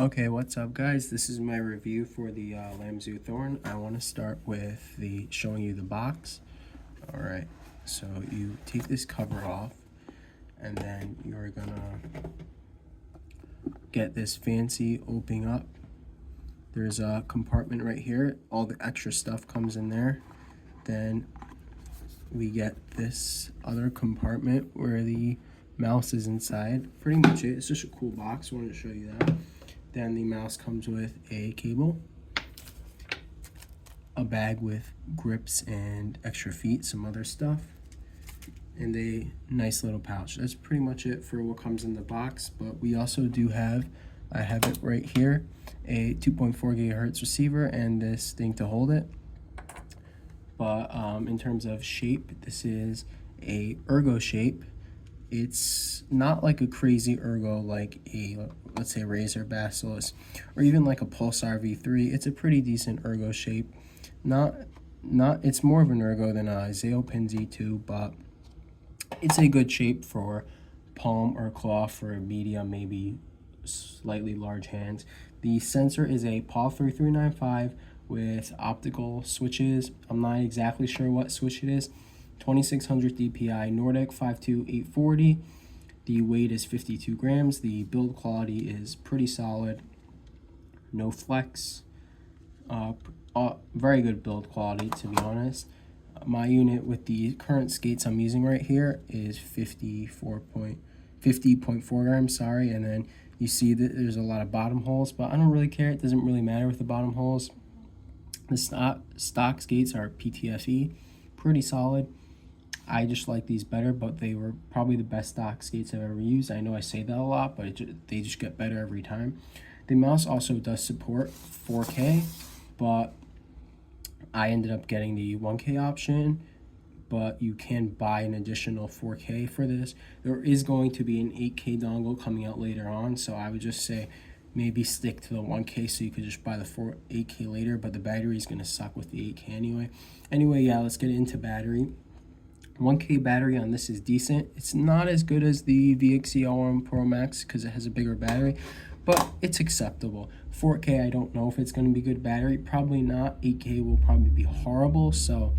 Okay, what's up guys? This is my review for the Lamzu Thorn. I want to start with showing you the box. Alright, so you take this cover off and then you're gonna get this fancy opening up. There's a compartment right here. All the extra stuff comes in there. Then we get this other compartment where the mouse is inside. Pretty much it. It's just a cool box. I wanted to show you that. Then the mouse comes with a cable, a bag with grips and extra feet, some other stuff, and a nice little pouch. That's pretty much it for what comes in the box. But we also do have, I have it right here, a 2.4 gigahertz receiver and this thing to hold it. But in terms of shape, this is a Ergo shape. It's not like a crazy Ergo like a, let's say, Razer Basilisk or even like a Pulsar V3. It's a pretty decent Ergo shape. It's more of an Ergo than a Zeopin Z2, but it's a good shape for palm or claw for medium, maybe slightly large hands. The sensor is a PAW 3395 with optical switches. I'm not exactly sure what switch it is. 2600 DPI Nordic 52840. The weight is 52 grams. The build quality is pretty solid. No flex. Very good build quality, to be honest. My unit with the current skates I'm using right here is 50.4 grams, sorry, and then you see that there's a lot of bottom holes, but I don't really care. It doesn't really matter with the bottom holes. The stock skates are PTFE, pretty solid. I just like these better, but they were probably the best stock skates I've ever used. I know I say that a lot, but they just get better every time. The mouse also does support 4K, but I ended up getting the 1K option, but you can buy an additional 4K for this. There is going to be an 8K dongle coming out later on, so I would just say maybe stick to the 1K so you could just buy the 8K later, but the battery is going to suck with the 8K anyway. Anyway, yeah, let's get into battery. 1K battery on this is decent. It's not as good as the VXE-L1 Pro Max because it has a bigger battery, but it's acceptable. 4K, I don't know if it's going to be good battery. Probably not. 8K will probably be horrible. So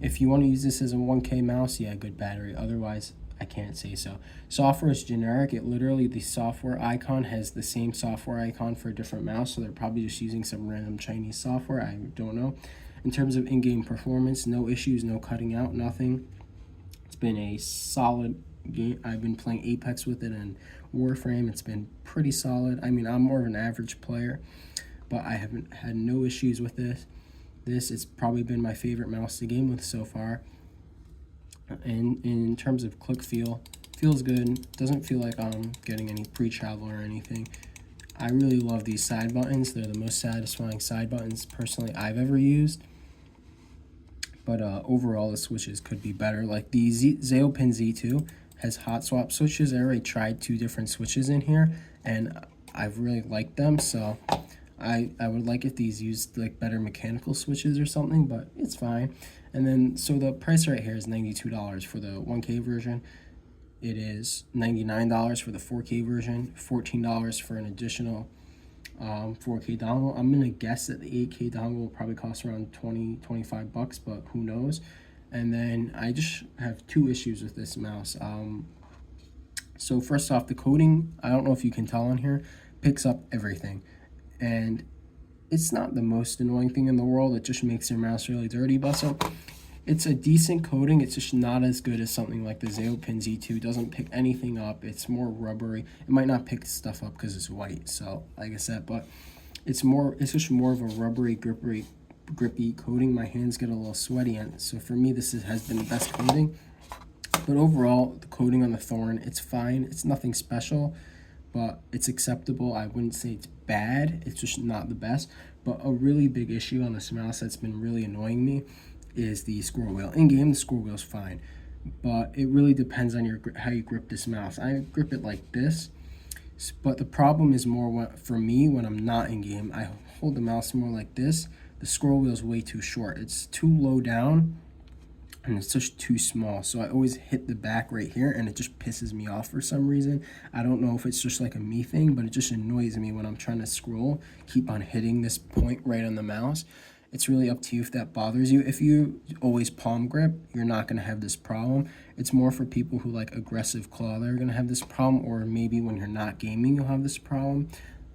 if you want to use this as a 1K mouse, yeah, good battery. Otherwise, I can't say so. Software is generic. It literally, the software icon has the same software icon for a different mouse, so they're probably just using some random Chinese software. I don't know. In terms of in-game performance, no issues, no cutting out, nothing. It's been a solid game. I've been playing Apex with it and Warframe. It's been pretty solid. I mean, I'm more of an average player, but I haven't had no issues with this. This has probably been my favorite mouse to game with so far. And in terms of click feel, feels good. Doesn't feel like I'm getting any pre-travel or anything. I really love these side buttons. They're the most satisfying side buttons personally I've ever used. But overall, the switches could be better. Like the Zeopin Z2 has hot swap switches. I already tried 2 different switches in here, and I've really liked them. So I would like if these used like better mechanical switches or something, but it's fine. And then, so the price right here is $92 for the 1K version. It is $99 for the 4K version, $14 for an additional 4K dongle. I'm gonna guess that the 8K dongle will probably cost around 20-25 bucks, but who knows. And then I just have 2 issues with this mouse. So first off, the coating, I don't know if you can tell on here, picks up everything, and it's not the most annoying thing in the world. It just makes your mouse really dirty, but so it's a decent coating. It's just not as good as something like the Zeopin Z2. It doesn't pick anything up. It's more rubbery. It might not pick stuff up because it's white, so like I said, but it's just more of a rubbery, grippy coating. My hands get a little sweaty, and so for me, this has been the best coating. But overall, the coating on the Thorn, it's fine. It's nothing special, but it's acceptable. I wouldn't say it's bad. It's just not the best. But a really big issue on this mouse that's been really annoying me is the scroll wheel. In game, the scroll wheel's fine, but it really depends on how you grip this mouse. I grip it like this, but the problem is more for me when I'm not in game. I hold the mouse more like this. The scroll wheel is way too short. It's too low down. and it's just too small. So I always hit the back right here, and it just pisses me off for some reason. I don't know if it's just like a me thing, but it just annoys me when I'm trying to scroll, keep on hitting this point right on the mouse. It's really up to you if that bothers you. If you always palm grip, you're not going to have this problem. It's more for people who like aggressive claw that are going to have this problem, or maybe when you're not gaming, you'll have this problem.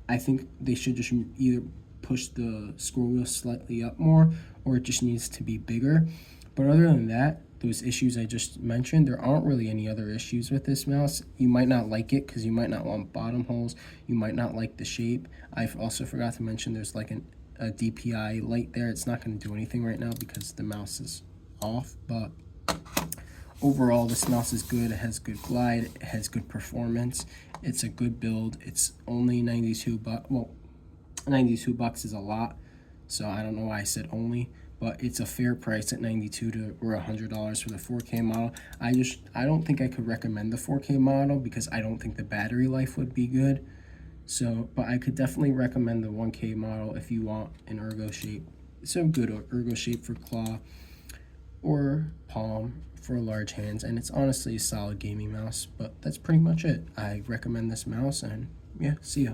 I think they should just either push the scroll wheel slightly up more, or it just needs to be bigger. But other than that, those issues I just mentioned, there aren't really any other issues with this mouse. You might not like it because you might not want bottom holes. You might not like the shape. I also forgot to mention there's like a DPI light there. It's not going to do anything right now because the mouse is off. But overall, this mouse is good. It has good glide. It has good performance. It's a good build. It's only 92 bucks. Well, 92 bucks is a lot, so I don't know why I said only, but it's a fair price at 92 to or $100 for the 4K model. I don't think I could recommend the 4K model because I don't think the battery life would be good. So, but I could definitely recommend the 1K model if you want an ergo shape. It's a good ergo shape for claw or palm for large hands, and it's honestly a solid gaming mouse. But that's pretty much it. I recommend this mouse, and yeah, see ya.